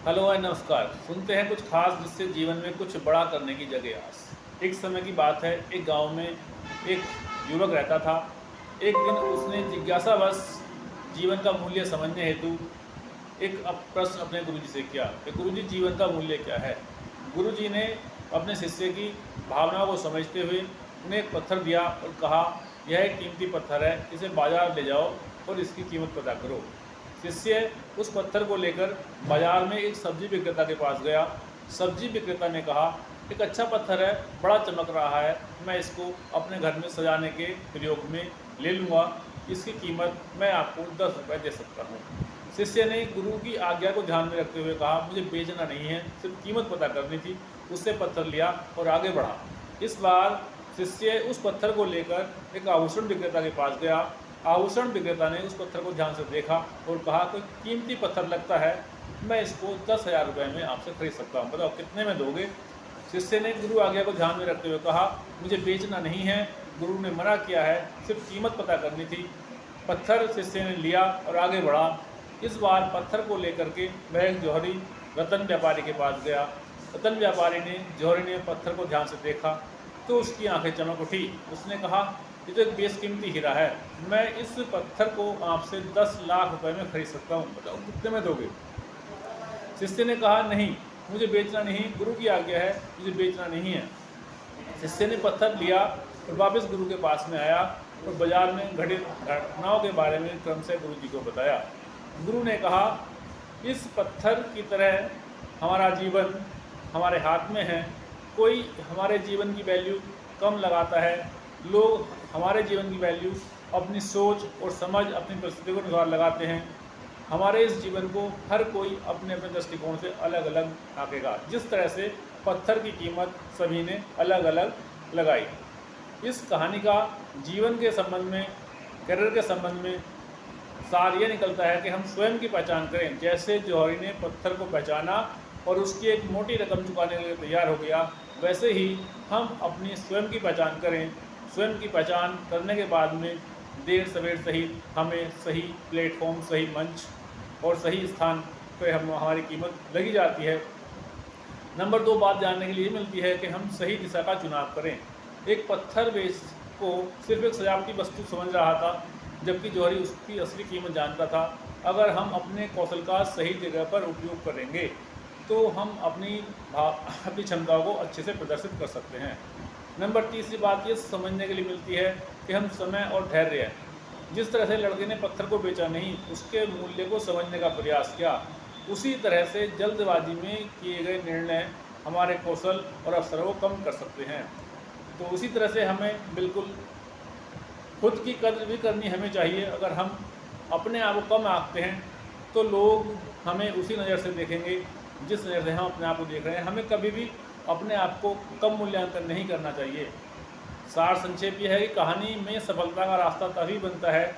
Hello और नमस्कार। सुनते हैं कुछ खास जिससे जीवन में कुछ बड़ा करने की जगह आस। एक समय की बात है, एक गांव में एक युवक रहता था। एक दिन उसने जिज्ञासावश जीवन का मूल्य समझने हेतु एक प्रश्न अपने गुरुजी से किया कि गुरुजी, जीवन का मूल्य क्या है। गुरुजी ने अपने शिष्य की भावनाओं को समझते हुए उन्हें एक पत्थर दिया और कहा, यह एक कीमती पत्थर है, इसे बाजार ले जाओ और इसकी कीमत पता करो। शिष्य उस पत्थर को लेकर बाजार में एक सब्जी विक्रेता के पास गया। सब्जी विक्रेता ने कहा, एक अच्छा पत्थर है, बड़ा चमक रहा है, मैं इसको अपने घर में सजाने के प्रयोग में ले लूँगा, इसकी कीमत मैं आपको 10 रुपये दे सकता हूँ। शिष्य ने गुरु की आज्ञा को ध्यान में रखते हुए कहा, मुझे बेचना नहीं है, सिर्फ कीमत पता करनी थी। उससे पत्थर लिया और आगे बढ़ा। इस बार शिष्य उस पत्थर को लेकर एक आभूषण विक्रेता के पास गया। आभूषण विक्रेता ने उस पत्थर को ध्यान से देखा और कहा, कोई कीमती पत्थर लगता है, मैं इसको 10,000 रुपये में आपसे खरीद सकता हूँ, बताओ कितने में दोगे। शिष्य ने गुरु आज्ञा को ध्यान में रखते हुए कहा, मुझे बेचना नहीं है, गुरु ने मना किया है, सिर्फ कीमत पता करनी थी। पत्थर शिष्य ने लिया और आगे बढ़ा। इस बार पत्थर को लेकर के वह एक जौहरी रतन व्यापारी के पास गया। रतन व्यापारी ने जौहरी ने पत्थर को ध्यान से देखा तो उसकी आंखें चमक उठी। उसने कहा, ये तो एक बेशकीमती हीरा है, मैं इस पत्थर को आपसे 10 लाख रुपए में खरीद सकता हूँ, बताओ कितने में दोगे। शिष्य ने कहा, नहीं, मुझे बेचना नहीं, गुरु की आज्ञा है, मुझे बेचना नहीं है। शिष्य ने पत्थर लिया और वापस गुरु के पास में आया और बाजार में घटित घटनाओं के बारे में क्रम से गुरु जी को बताया। गुरु ने कहा, इस पत्थर की तरह हमारा जीवन हमारे हाथ में है। कोई हमारे जीवन की वैल्यू कम लगाता है। लोग हमारे जीवन की वैल्यू अपनी सोच और समझ, अपनी परिस्थिति को अनुसार लगाते हैं। हमारे इस जीवन को हर कोई अपने अपने दृष्टिकोण से अलग अलग आंकेगा। जिस तरह से पत्थर की कीमत सभी ने अलग अलग लगाई। इस कहानी का जीवन के संबंध में, करियर के संबंध में सार ये निकलता है कि हम स्वयं की पहचान करें। जैसे जौहरी ने पत्थर को पहचाना और उसकी एक मोटी रकम चुकाने के लिए तैयार हो गया, वैसे ही हम अपनी स्वयं की पहचान करें। स्वयं की पहचान करने के बाद में देर सवेर सही हमें सही प्लेटफॉर्म, सही मंच और सही स्थान पर हमारी कीमत लगी जाती है। नंबर 2 बात जानने के लिए मिलती है कि हम सही दिशा का चुनाव करें। एक पत्थर बेच को सिर्फ एक सजावटी वस्तु समझ रहा था, जबकि जौहरी उसकी असली कीमत जानता था। अगर हम अपने कौशल का सही जगह पर उपयोग करेंगे तो हम अपनी क्षमताओं को अच्छे से प्रदर्शित कर सकते हैं। नंबर 3 बात ये समझने के लिए मिलती है कि हम समय और धैर्य, जिस तरह से लड़के ने पत्थर को बेचा नहीं, उसके मूल्य को समझने का प्रयास किया, उसी तरह से जल्दबाजी में किए गए निर्णय हमारे कौशल और अवसरों को कम कर सकते हैं। तो उसी तरह से हमें बिल्कुल खुद की कद्र भी करनी हमें चाहिए। अगर हम अपने आप को कम आंकते हैं तो लोग हमें उसी नज़र से देखेंगे जिस नज़र से हम अपने आप को देख रहे हैं। हमें कभी भी अपने आप को कम मूल्यांकन नहीं करना चाहिए। सार संक्षेप यह है कि कहानी में सफलता का रास्ता तभी बनता है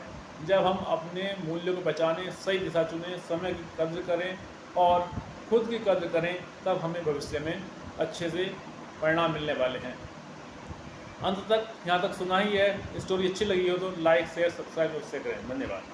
जब हम अपने मूल्य को बचाने, सही दिशा चुनें, समय की कद्र करें और खुद की कद्र करें। तब हमें भविष्य में अच्छे से परिणाम मिलने वाले हैं। अंत तक यहाँ तक सुना ही है। स्टोरी अच्छी लगी हो तो लाइक, शेयर, सब्सक्राइब अवश्य करें। धन्यवाद।